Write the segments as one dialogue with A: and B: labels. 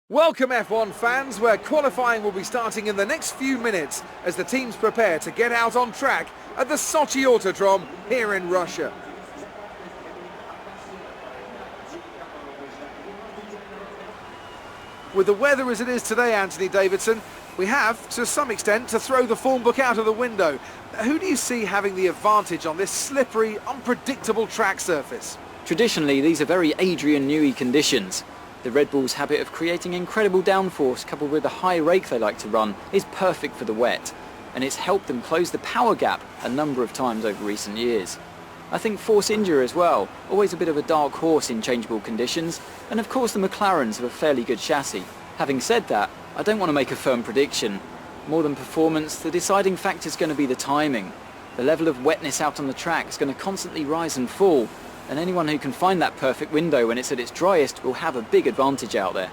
A: Welcome F1 fans, where qualifying will be starting in the next few minutes as the teams prepare to get out on track at the Sochi Autodrome here in Russia. With the weather as it is today, Anthony Davidson, we have, to some extent, to throw the form book out of the window. Who do you see having the advantage on this slippery, unpredictable track surface?
B: Traditionally, these are very Adrian Newey conditions. The Red Bull's habit of creating incredible downforce coupled with the high rake they like to run is perfect for the wet, and it's helped them close the power gap a number of times over recent years. I think Force India as well, always a bit of a dark horse in changeable conditions, and of course the McLarens have a fairly good chassis. Having said that, I don't want to make a firm prediction. More than performance, the deciding factor is going to be the timing. The level of wetness out on the track is going to constantly rise and fall, and anyone who can find that perfect window when it's at its driest will have a big advantage out there.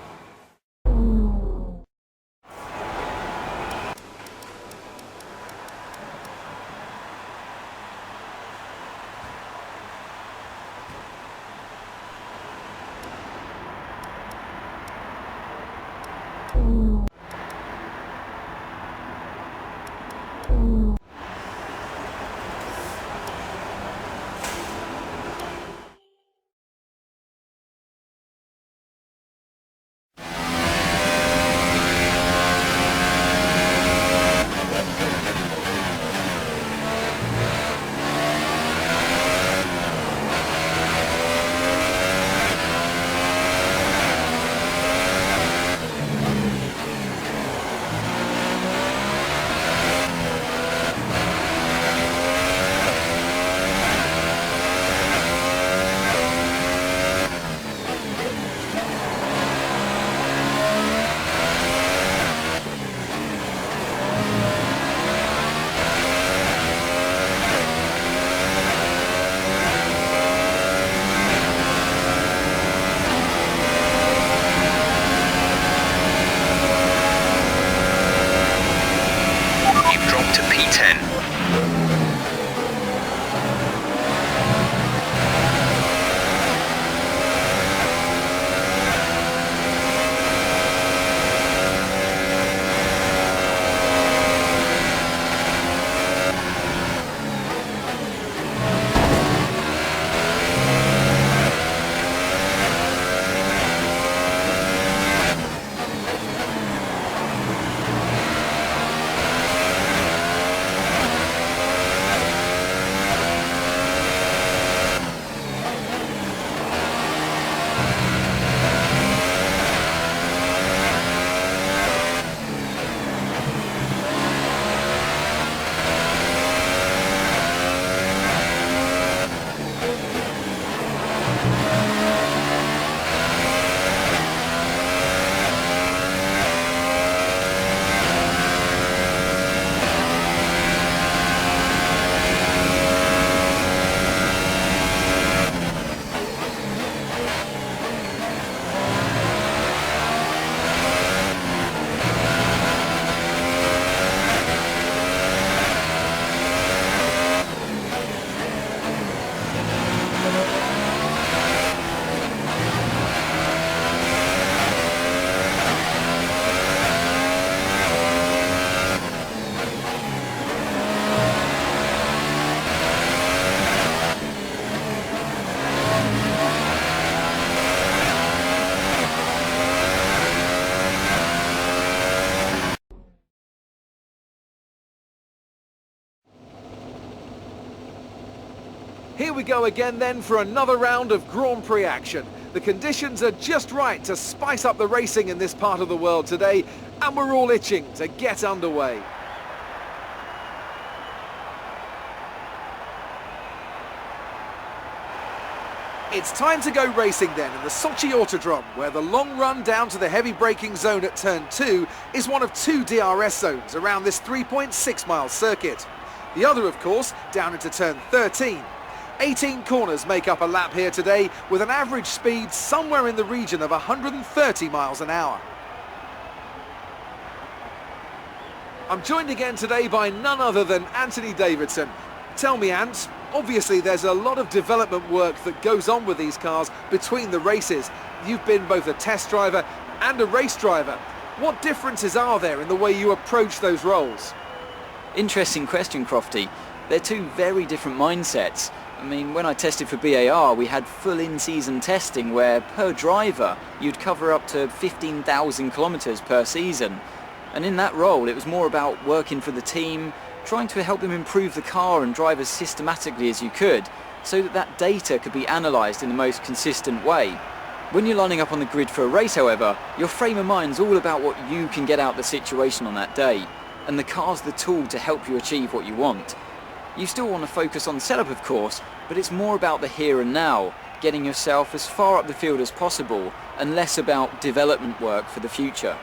A: Here we go again then for another round of Grand Prix action. The conditions are just right to spice up the racing in this part of the world today, and we're all itching to get underway. It's time to go racing then in the Sochi Autodrome, where the long run down to the heavy braking zone at turn 2 is one of 2 DRS zones around this 3.6 mile circuit. The other, of course, down into turn 13. 18 corners make up a lap here today, with an average speed somewhere in the region of 130 miles an hour. I'm joined again today by none other than Anthony Davidson. Tell me, Ant, obviously there's a lot of development work that goes on with these cars between the races. You've been both a test driver and a race driver. What differences are there in the way you approach those roles?
B: Interesting question, Crofty. They're two very different mindsets. I mean, when I tested for BAR, we had full in-season testing where, per driver, you'd cover up to 15,000 kilometres per season. And in that role, it was more about working for the team, trying to help them improve the car and drive as systematically as you could, so that that data could be analysed in the most consistent way. When you're lining up on the grid for a race, however, your frame of mind's all about what you can get out of the situation on that day, and the car's the tool to help you achieve what you want. You still want to focus on setup, of course, but it's more about the here and now, getting yourself as far up the field as possible, and less about development work for the future.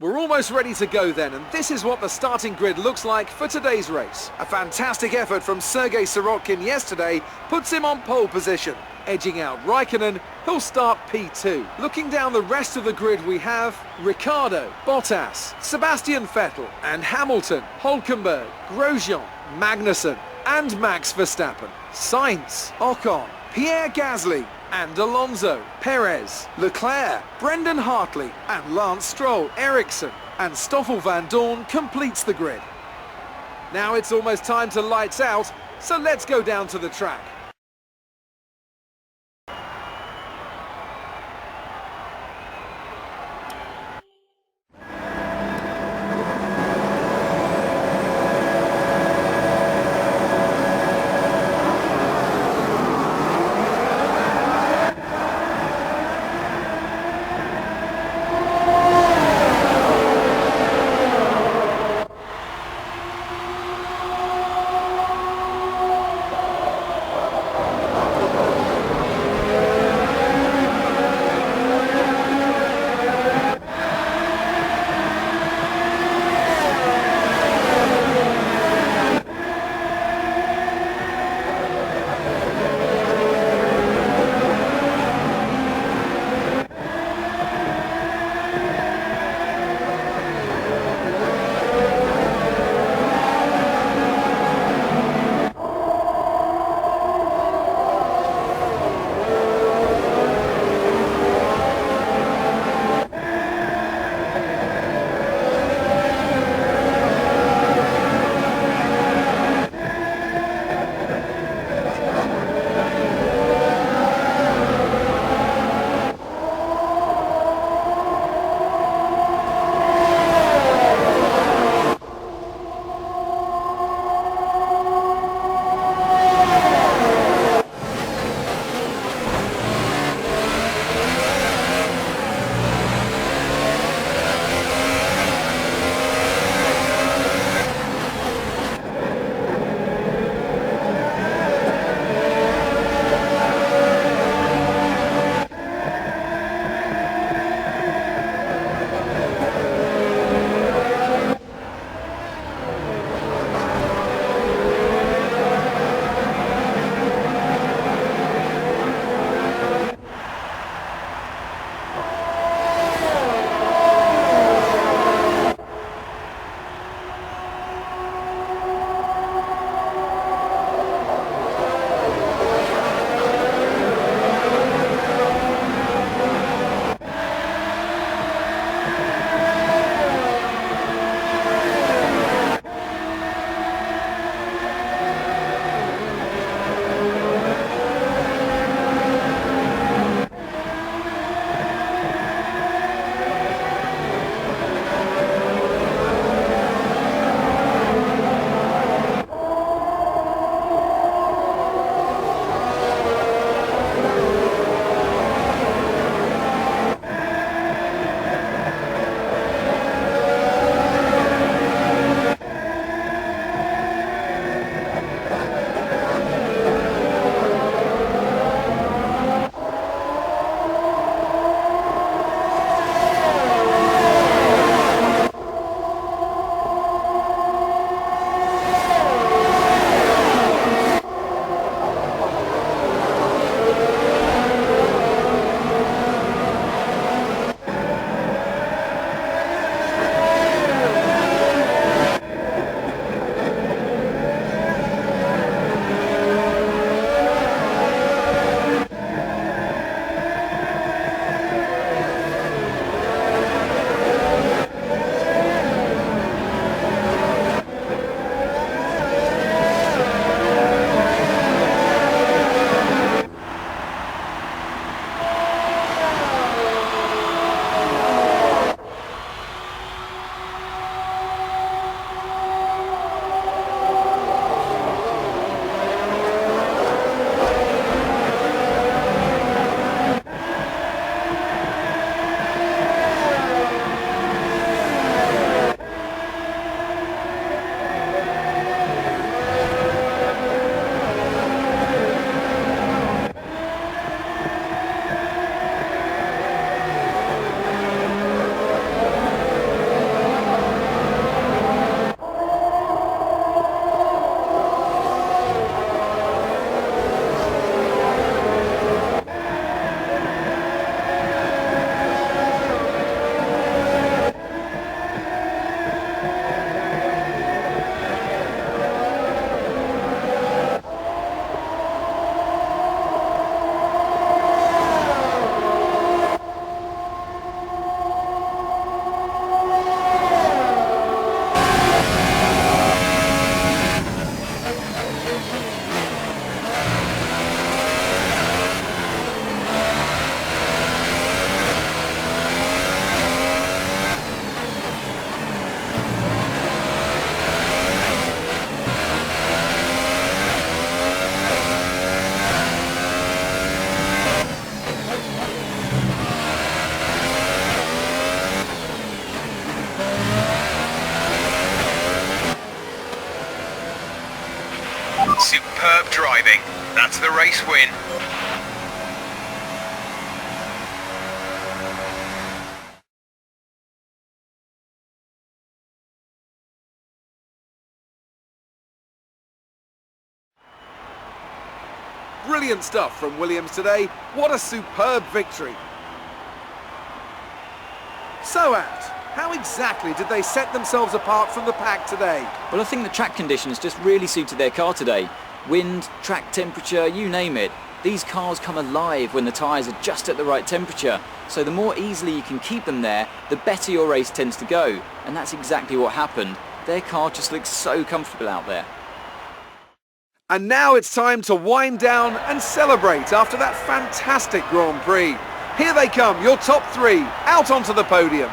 A: We're almost ready to go then, and this is what the starting grid looks like for today's race. A fantastic effort from Sergey Sirotkin yesterday puts him on pole position, edging out Raikkonen, who'll start P2. Looking down the rest of the grid, we have Ricciardo, Bottas, Sebastian Vettel and Hamilton, Hülkenberg, Grosjean, Magnussen and Max Verstappen, Sainz, Ocon, Pierre Gasly and Alonso, Perez, Leclerc, Brendan Hartley and Lance Stroll, Ericsson and Stoffel van Dorn completes the grid. Now it's almost time to lights out, so let's go down to the track.
C: driving. That's the race win.
A: Brilliant stuff from Williams today. What a superb victory. So, Ant, how exactly did they set themselves apart from the pack today?
B: Well, I think the track conditions just really suited their car today. Wind, track temperature, you name it. These cars come alive when the tyres are just at the right temperature. So the more easily you can keep them there, the better your race tends to go. And that's exactly what happened. Their car just looks so comfortable out there.
A: And now it's time to wind down and celebrate after that fantastic Grand Prix. Here they come, your top three, out onto the podium.